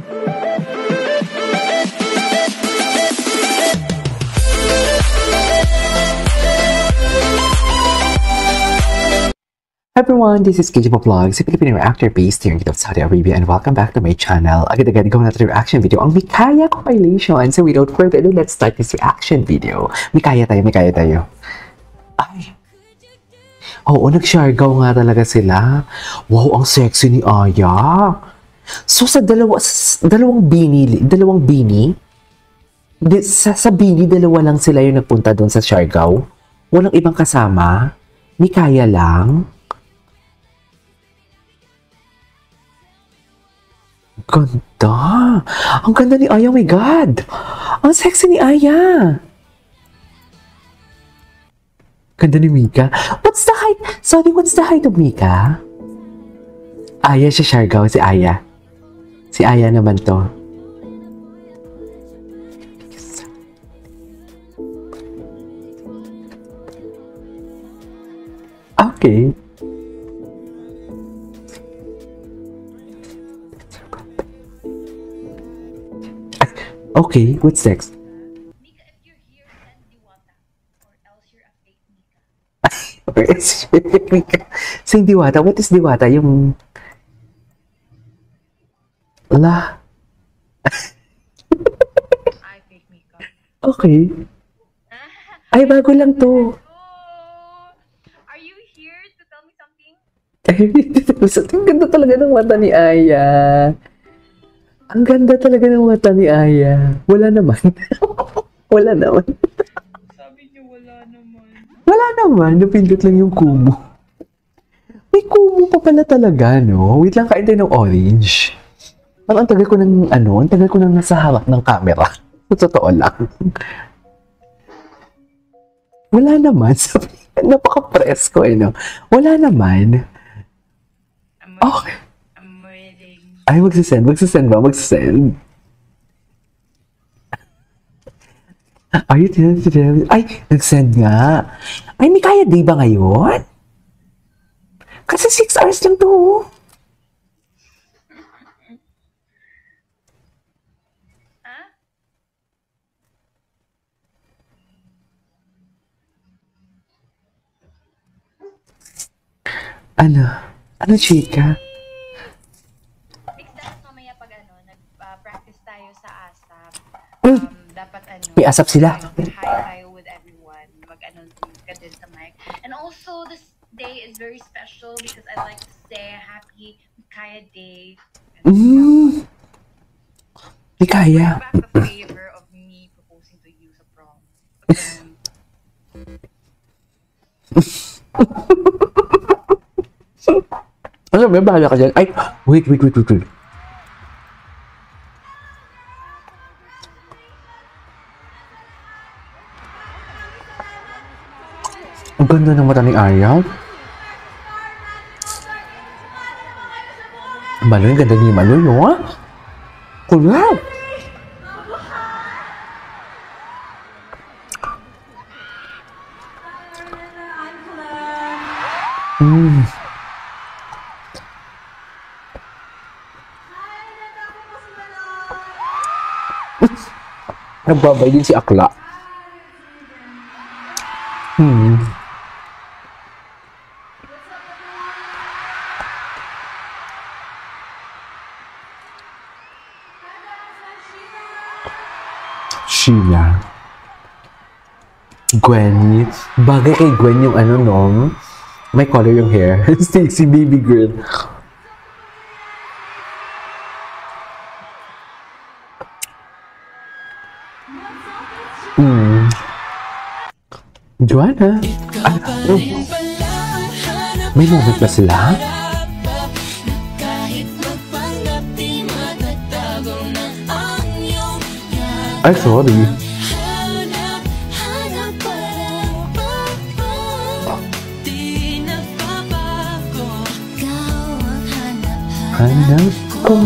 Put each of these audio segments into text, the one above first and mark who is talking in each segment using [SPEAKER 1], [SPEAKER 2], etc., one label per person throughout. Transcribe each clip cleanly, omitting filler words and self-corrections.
[SPEAKER 1] Everyone, this is KJ Vlogs, a Filipino reactor based here in Saudi Arabia, and welcome back to my channel. Agad-agad ikaw na ito reaction video ang Mikaya compilation. So without further ado, let's start this reaction video. Mikaya tayo. Ay! Oo, nag-shargaw nga talaga sila. Wow, ang sexy ni Aya. So sa dalawang bini, sa bini, dalawa lang sila yung nagpunta doon sa Siargao. Walang ibang kasama. Mikaya lang. Ganda! Ang ganda ni Aya, oh my God! Ang sexy ni Aya! Ganda ni Mika. What's the height of Mika? Aya siya, Siargao, si Aya. Si Aya naman to. Okay. Okay, what's next?
[SPEAKER 2] Mika, if you're here, send Diwata. Or else you're a fake Mika.
[SPEAKER 1] Or else you're a fake Mika. Sing Diwata. What is Diwata? Yung... Ala.
[SPEAKER 2] I fake Mika.
[SPEAKER 1] Okay. Ay, bago lang to.
[SPEAKER 2] Are you here to tell me something?
[SPEAKER 1] Ang ganda talaga ng mata ni Aya. Ang ganda talaga ng mata ni Aya. Wala naman. Wala naman.
[SPEAKER 2] Sabi niyo wala naman.
[SPEAKER 1] Wala naman. Napindot lang yung kumo. May kumo pa pala talaga, no? Wait lang, kain tayo ng orange. Parang ang tagal ko nang nasa hawak ng camera. Totoo lang. Wala naman. Napaka-presko, no? Wala naman. Okay.
[SPEAKER 2] I'm waiting.
[SPEAKER 1] Ay, magsisend ba? Are you telling? Ay, nag-send nga. Ay, may kaya day ba ngayon? Kasi 6 hours lang to.
[SPEAKER 2] Huh?
[SPEAKER 1] Ano, chika?
[SPEAKER 2] Mamaya pag nag-practice tayo sa ASAP, dapat
[SPEAKER 1] May asap sila.
[SPEAKER 2] hi tayo with everyone, ka din sa mic. And also, this day is very special because I like to say happy Mikaya Day.
[SPEAKER 1] Mikaya.
[SPEAKER 2] Back the favor of me proposing to you sa prom.
[SPEAKER 1] Ano, may bahala ka dyan. Ay, wait. Ang ganda ng mata ni Aya. Maloy, ganda ni Maloy, no? Kuya! Nagbabay din si Akla. Sheila. Gwen. Bagay kay Gwen yung no? May color yung hair. Stacy baby girl. Joanna. May moment ba sila? Ay, sorry. Hanap ko.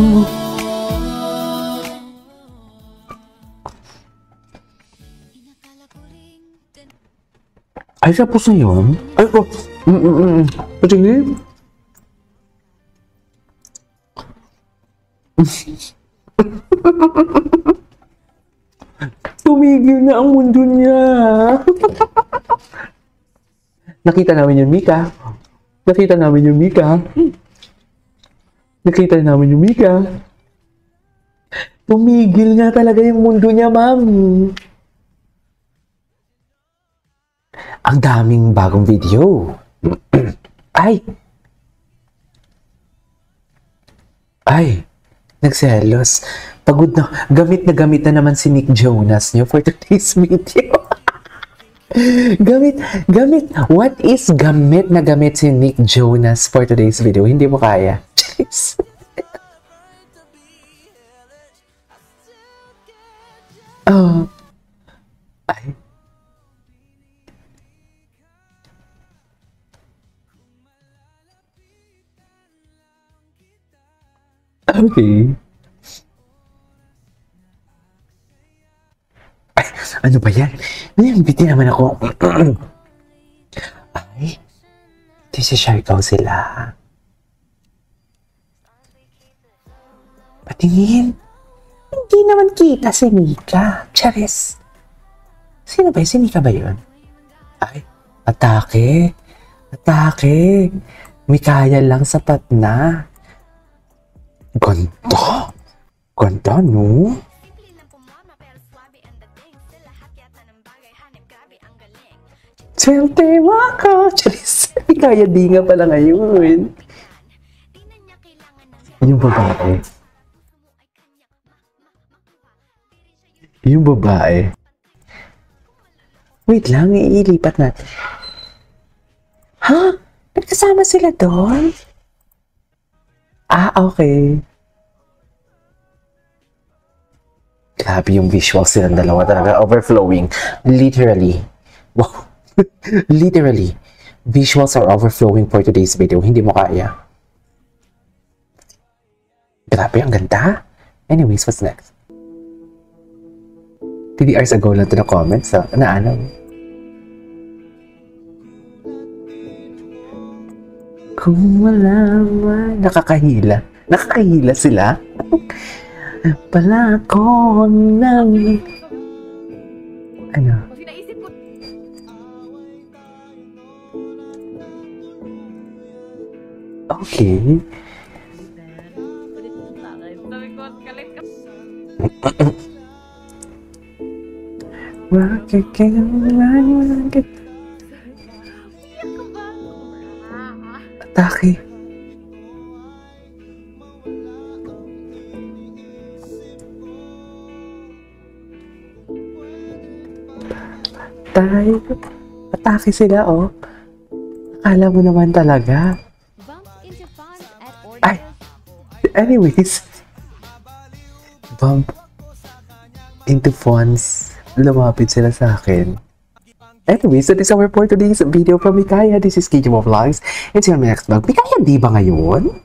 [SPEAKER 1] Ay, tapos na yun? Ay, oh. Patingin. Tumigil na ang mundo niya. Nakita namin yung Mika. Nakita namin yung Mika. Nakita namin yung Mika. Tumigil nga talaga yung mundo niya, mami. Ang daming bagong video. Ay! Ay! Nagselos. Pagod na. Gamit na naman si Nick Jonas niyo for today's video. Gamit. What is gamit na gamit si Nick Jonas for today's video? Hindi mo kaya. Jeez. Oh. Ay. Okay. Ay, ano ba yan? Naimbiti naman ako. Ay, di si Sharkaw sila. Patingin. Hindi naman kita si Mika. Charis. Sino ba yun? Si Mika ba yun? Ay, atake. Atake. Mikaya lang sapat na. Ganda. Ganda, no? Swerte mo ako. Charis. Mikaya di nga pala ngayon. Yung babae. Yung babae. Wait lang, iilipat natin. Ha? Nagkasama sila doon? Ah, okay. Grabe yung visuals silang dalawa talaga. Overflowing. Literally. Wow. Literally. Visuals are overflowing for today's video. Hindi mo kaya. Grabe, ang ganda. Anyways, what's next? 3 hours ago lang to the comments. So, ano? Kung malaman. Nakakahila. Nakakahila sila. Pala ko ng... Ano? Okay. Atake. Tayo. Atake sila, oh. Akala mo naman talaga. Ay. Anyways. Bump into funds. Lumapit sila sa akin. Anyways, that is our for today's video from Mikaya. This is KJ Vlogs. And see you on my next vlog. Mikaya, di ba ngayon?